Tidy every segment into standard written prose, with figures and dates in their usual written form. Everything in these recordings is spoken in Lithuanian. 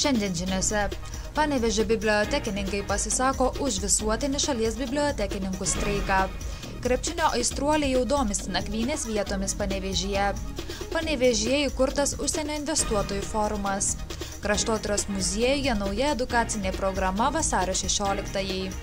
Šiandien žiniose Panevėžio bibliotekininkai pasisako už visuotinį šalies bibliotekininkų streiką. Krepšinio aistruoliai jau domisi nakvynės vietomis Panevėžyje. Panevėžyje įkurtas užsienio investuotojų forumas. Kraštotyros muziejuje nauja edukacinė programa vasario 16-ąjai.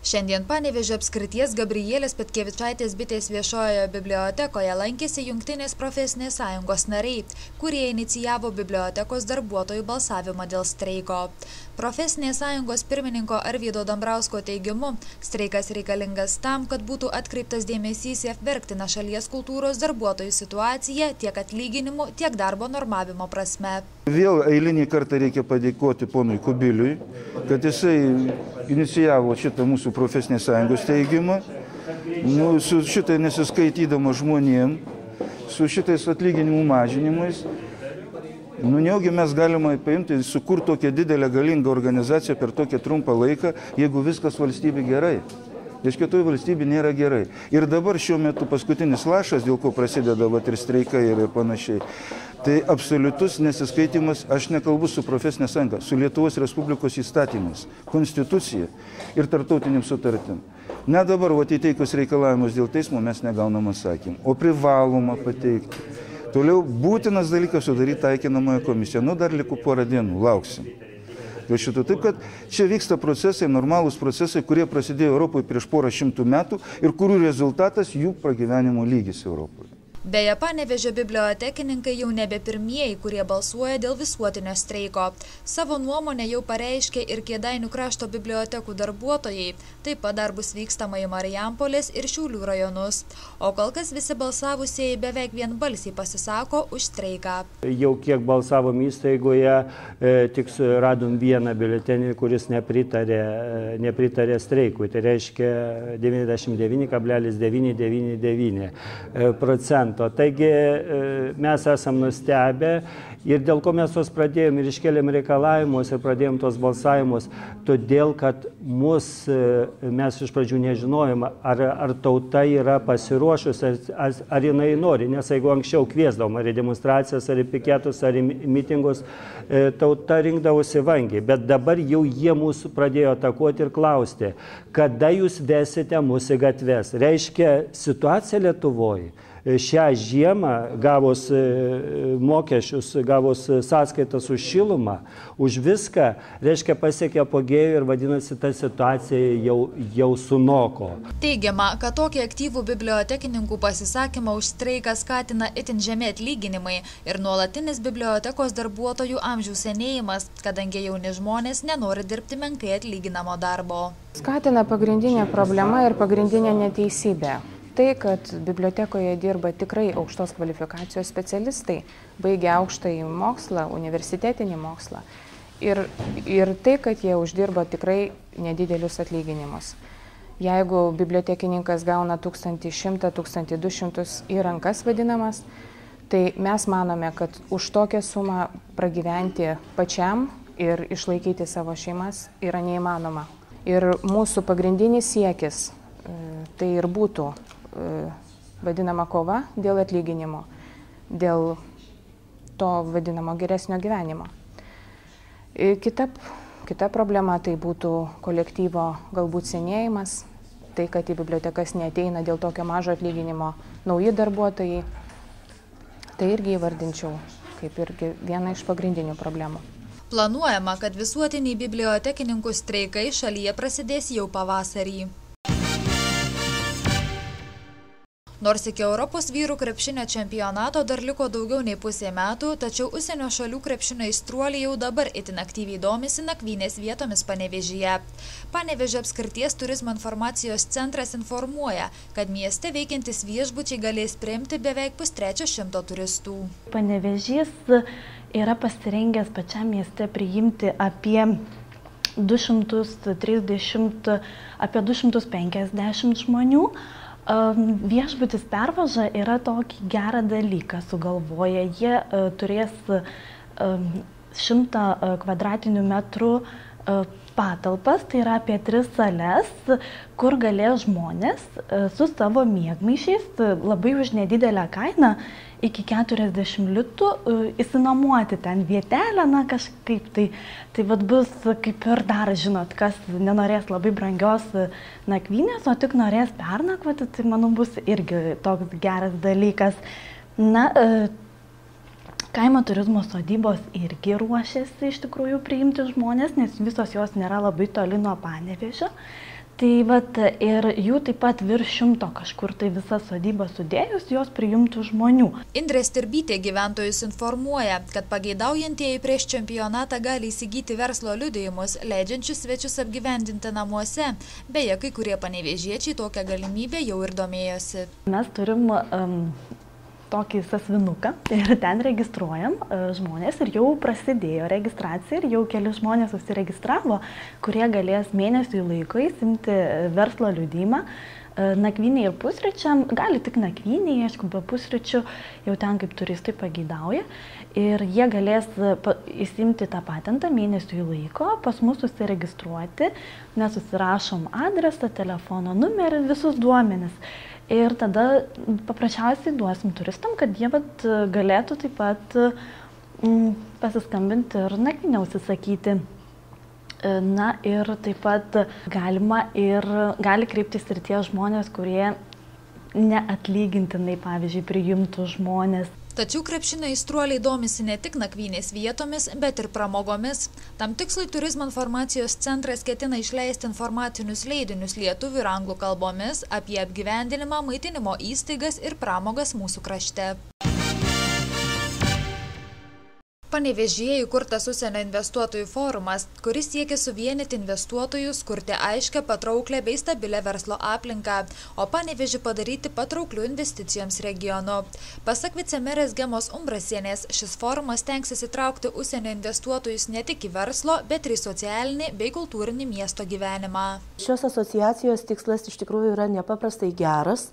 Šiandien Panevėžio apskrities Gabrielės Petkevičaitės bitės viešojoje bibliotekoje lankėsi Jungtinės profesinės sąjungos nariai, kurie inicijavo bibliotekos darbuotojų balsavimą dėl streiko. Profesinės sąjungos pirmininko Arvydo Dambrausko teigimu, streikas reikalingas tam, kad būtų atkreiptas dėmesys į apverktiną šalies kultūros darbuotojų situaciją tiek atlyginimų, tiek darbo normavimo prasme. Vėl eilinį kartą reikia padėkoti ponui Kubiliui, kad jisai inicijavo šitą mūsų profesinės sąjungos teigimą, su šitai nesiskaitydama žmonėm, su šitais atlyginimų mažinimais. Nejaugi mes galime paimti, sukurti tokią didelę galingą organizaciją per tokią trumpą laiką, jeigu viskas valstybė gerai. Iš kitų valstybių nėra gerai. Ir dabar šiuo metu paskutinis lašas, dėl ko prasideda ir streikai ir panašiai, tai absoliutus nesiskaitimas, aš nekalbu su profesinė sąjunga, su Lietuvos Respublikos įstatymais, konstitucija ir tarptautiniam sutartim. Ne dabar, įteikus reikalavimus dėl teismo mes negaunam atsakymą, o privaloma pateikti. Toliau būtinas dalykas sudaryti taikinamąją komisiją. Dar liko porą dienų, lauksim. Taip, kad čia vyksta procesai, normalūs procesai, kurie prasidėjo Europoje prieš porą šimtų metų ir kurių rezultatas jų pragyvenimo lygis Europoje. Beje, Panevėžio bibliotekininkai jau nebe pirmieji, kurie balsuoja dėl visuotinio streiko. Savo nuomonę jau pareiškė ir Kėdainių krašto bibliotekų darbuotojai, taip pat dar bus vykstama į Marijampolės ir Šiaulių rajonus. O kol kas visi balsavusieji beveik vienbalsiai pasisako už streiką. Jau kiek balsavom įstaigoje, tik radom vieną biuletenį, kuris nepritarė streikui. Tai reiškia 99,999%. Taigi mes esam nustebę ir dėl ko mes tos pradėjom ir iškėlėm reikalavimus ir pradėjom tos balsavimus, todėl kad mes iš pradžių nežinojom, ar tauta yra pasiruošusi, ar jinai nori, nes jeigu anksčiau kviesdavom ar į demonstracijas, ar į piketus, ar į mitingus, tauta rinkdavosi vangiai, bet dabar jau jie mūsų pradėjo atakuoti ir klausti, kada jūs vesite mus į gatves. Reiškia, situacija Lietuvoje šią žiemą gavus mokesčius, gavus sąskaitas už šilumą, už viską, reiškia pasiekė apogėjų ir vadinasi, ta situacija jau sunoko. Teigiama, kad tokį aktyvų bibliotekininkų pasisakymą už streiką skatina itin žemi atlyginimai ir nuolatinis bibliotekos darbuotojų amžiaus senėjimas, kadangi jauni žmonės nenori dirbti menkai atlyginamo darbo. Skatina pagrindinė problema ir pagrindinė neteisybė. Tai, kad bibliotekoje dirba tikrai aukštos kvalifikacijos specialistai, baigia aukštąjį mokslą, universitetinį mokslą. Ir tai, kad jie uždirba tikrai nedidelius atlyginimus. Jeigu bibliotekininkas gauna 1100–1200 į rankas vadinamas, tai mes manome, kad už tokią sumą pragyventi pačiam ir išlaikyti savo šeimas yra neįmanoma. Ir mūsų pagrindinis siekis tai ir būtų vadinama kova dėl atlyginimo, dėl to vadinamo geresnio gyvenimo. Kita problema tai būtų kolektyvo galbūt senėjimas, tai, kad į bibliotekas neateina dėl tokio mažo atlyginimo nauji darbuotojai, tai irgi įvardinčiau kaip irgi viena iš pagrindinių problemų. Planuojama, kad visuotiniai bibliotekininkų streikai šalyje prasidės jau pavasarį. Nors iki Europos vyrų krepšinio čempionato dar liko daugiau nei pusė metų, tačiau užsienio šalių krepšinio aistruoliai jau dabar itin aktyviai domisi nakvynės vietomis Panevėžyje. Panevėžio apskrities turizmo informacijos centras informuoja, kad mieste veikiantis viešbučiai galės priimti beveik 300 turistų. Panevėžys yra pasirengęs pačiam mieste priimti apie 230, apie 250 žmonių. Viešbutis Pervaža yra tokį gerą dalyką sugalvoję. Jie turės 100 kvadratinių metrų patalpas, tai yra apie 3 sales, kur galės žmonės su savo miegmaišiais labai už nedidelę kainą iki 40 litų įsinuomoti ten vietelę, na kažkaip tai. Tai vat bus kaip ir dar, žinot, kas nenorės labai brangios nakvynės, o tik norės pernakvoti, tai manau bus irgi toks geras dalykas. Na, kaimo turizmo sodybos irgi ruošiasi iš tikrųjų priimti žmonės, nes visos jos nėra labai toli nuo Panevėžio. Tai vat ir jų taip pat virš 100 kažkur tai visas sodybas sudėjus, jos priimtų žmonių. Indrė Stirbytė gyventojus informuoja, kad pageidaujantieji prieš čempionatą gali įsigyti verslo liudijimus, leidžiančius svečius apgyvendinti namuose. Beje, kai kurie panevėžiečiai tokią galimybę jau ir domėjosi. Mes turim tokį sąsvinuką ir ten registruojam žmonės ir jau prasidėjo registracija ir jau keli žmonės susiregistravo, kurie galės mėnesiui laiko įsimti verslo liudijimą nakvyniai ir pusryčiam, gali tik nakvyniai, aišku, be pusryčių, jau ten kaip turistai pageidauja ir jie galės įsimti tą patentą mėnesiui laiko, pas mus susiregistruoti, mes susirašom adresą, telefono numerį, visus duomenis. Ir tada paprasčiausiai duosim turistam, kad jie galėtų taip pat pasiskambinti ir nakvynę užsisakyti. Na ir taip pat gali kreiptis ir tie žmonės, kurie neatlygintinai, pavyzdžiui, priimtų žmonės. Tačiau krepšinio aistruoliai domisi ne tik nakvynės vietomis, bet ir pramogomis. Tam tikslui Turizmo informacijos centras ketina išleisti informacinius leidinius lietuvių ir anglų kalbomis apie apgyvendinimą, maitinimo įstaigas ir pramogas mūsų krašte. Panevėžyje įkurtas užsienio investuotojų forumas, kuris siekia suvienyti investuotojus, kurti aiškią, patrauklę bei stabilę verslo aplinką, o Panevėžį padaryti patrauklių investicijoms regionu. Pasak vicemerės Gemos Umbrasienės, šis forumas tenksis įtraukti užsienio investuotojus ne tik į verslo, bet ir į socialinį bei kultūrinį miesto gyvenimą. Šios asociacijos tikslas iš tikrųjų yra nepaprastai geras.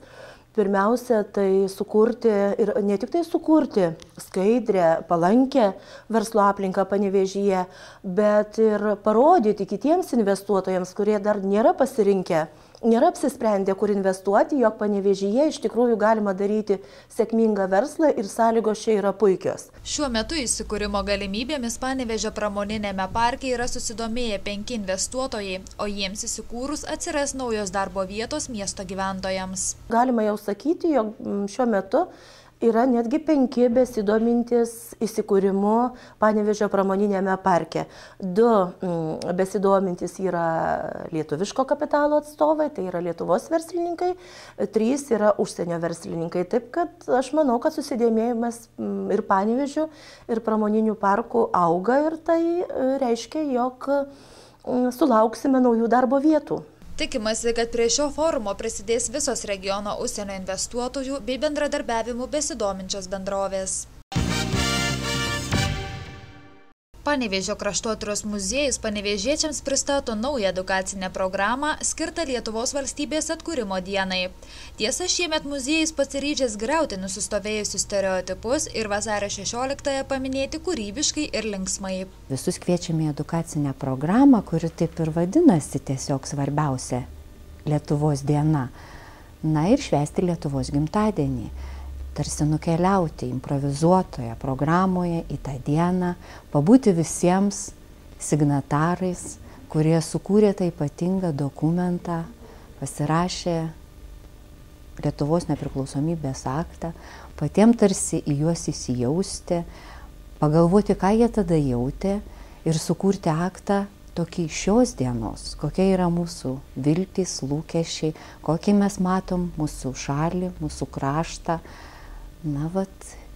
Pirmiausia, tai sukurti ir ne tik tai sukurti skaidrę, palankę verslo aplinką Panevėžyje, bet ir parodyti kitiems investuotojams, kurie dar nėra pasirinkę, nėra apsisprendę, kur investuoti, jog Panevėžyje iš tikrųjų galima daryti sėkmingą verslą ir sąlygos čia yra puikios. Šiuo metu įsikūrimo galimybėmis Panevėžio pramoninėme parke yra susidomėję 5 investuotojai, o jiems įsikūrus atsiras naujos darbo vietos miesto gyventojams. Galima jau sakyti, jog šiuo metu yra netgi 5 besidomintys įsikūrimu Panevėžio pramoninėme parke. 2 besidomintys yra lietuviško kapitalo atstovai, tai yra Lietuvos verslininkai, 3 yra užsienio verslininkai. Taip kad aš manau, kad susidėmėjimas ir Panevėžio, ir pramoninių parkų auga ir tai reiškia, jog sulauksime naujų darbo vietų. Tikimasi, kad prie šio forumo prisidės visos regiono užsienio investuotojų bei bendradarbiavimų besidominčios bendrovės. Panevėžio kraštotyros muziejus panevėžiečiams pristato naują edukacinę programą skirtą Lietuvos valstybės atkūrimo dienai. Tiesa, šiemet muziejus pasiryžęs griauti nusistovėjusius stereotipus ir vasario 16-ąją paminėti kūrybiškai ir linksmai. Visus kviečiame į edukacinę programą, kuri taip ir vadinasi tiesiog svarbiausia Lietuvos diena. Na ir švęsti Lietuvos gimtadienį. Tarsi nukeliauti improvizuotoje programoje į tą dieną, pabūti visiems signatarais, kurie sukūrė tą ypatingą dokumentą, pasirašė Lietuvos nepriklausomybės aktą, patiems tarsi į juos įsijausti, pagalvoti, ką jie tada jautė ir sukurti aktą tokį šios dienos, kokie yra mūsų viltys, lūkesčiai, kokį mes matom mūsų šalį, mūsų kraštą. Na,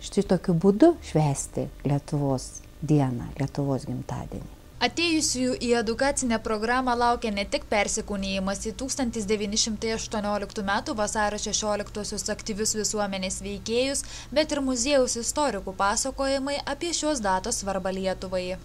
štai tokiu būdu švęsti Lietuvos dieną, Lietuvos gimtadienį. Atėjusiųjų į edukacinę programą laukia ne tik persikūnijimas į 1918 m. vasario 16-osios aktyvius visuomenės veikėjus, bet ir muziejaus istorikų pasakojimai apie šios datos svarbą Lietuvai.